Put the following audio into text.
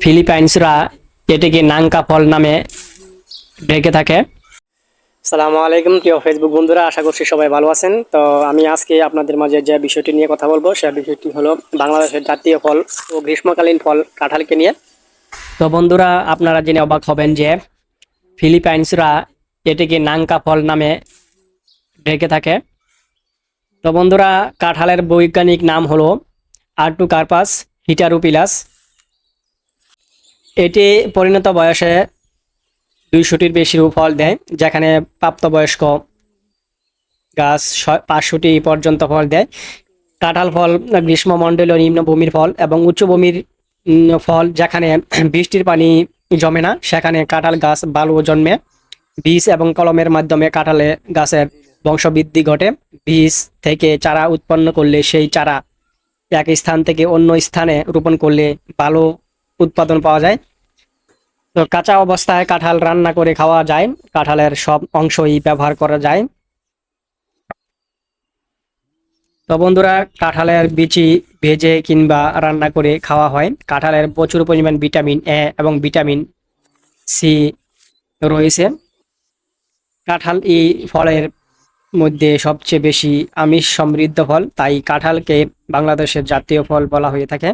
ফিলিপাইন্সরা এটিকে নাঙ্কা ফল নামে ডেকে থাকে। সালামু আলাইকুম প্রিয় ফেসবুক বন্ধুরা, আশা করছি সবাই ভালো আছেন। তো আমি আজকে আপনাদের মাঝে যে বিষয়টি নিয়ে কথা বলবো সে বিষয়টি হলো বাংলাদেশের জাতীয় ফল ও গ্রীষ্মকালীন ফল কাঁঠালকে নিয়ে। তো বন্ধুরা, আপনারা জেনে অবাক হবেন যে ফিলিপাইন্সরা এটিকে নাঙ্কা ফল নামে ডেকে থাকে। তো বন্ধুরা, কাঁঠালের বৈজ্ঞানিক নাম হলো আর্টুকার্পাস হিটারুপিলাস। এটি পরিণত বয়সে 200টির বেশি ফল দেয়, যেখানে প্রাপ্তবয়স্ক গাছ 500টি পর্যন্ত ফল দেয়। কাঁঠাল ফল গ্রীষ্মমণ্ডলীয় নিম্নভূমির ফল এবং উচ্চভূমির ফল, যেখানে বৃষ্টির পানি জমে না সেখানে কাঁঠাল গাছ ভালো জন্মে। বীজ এবং কলমের মাধ্যমে কাঁঠালে গাছের বংশবৃদ্ধি ঘটে। বীজ থেকে চারা উৎপন্ন করলে সেই চারা এক স্থান থেকে অন্য স্থানে রোপণ করলে ভালো উৎপাদন পাওয়া যায়। তো কাঁচা অবস্থায় কাঁঠাল রান্না করে খাওয়া যায়, কাঁঠালের সব অংশই ব্যবহার করা যায়। তো বন্ধুরা, কাঁঠালের বিচি ভেজে কিংবা রান্না করে খাওয়া হয়। কাঁঠালের প্রচুর পরিমাণ ভিটামিন এ এবং ভিটামিন সি রয়েছে। কাঁঠাল এই ফলের মধ্যে সবচেয়ে বেশি আমিষ সমৃদ্ধ ফল, তাই কাঁঠালকে বাংলাদেশের জাতীয় ফল বলা হয়ে থাকে।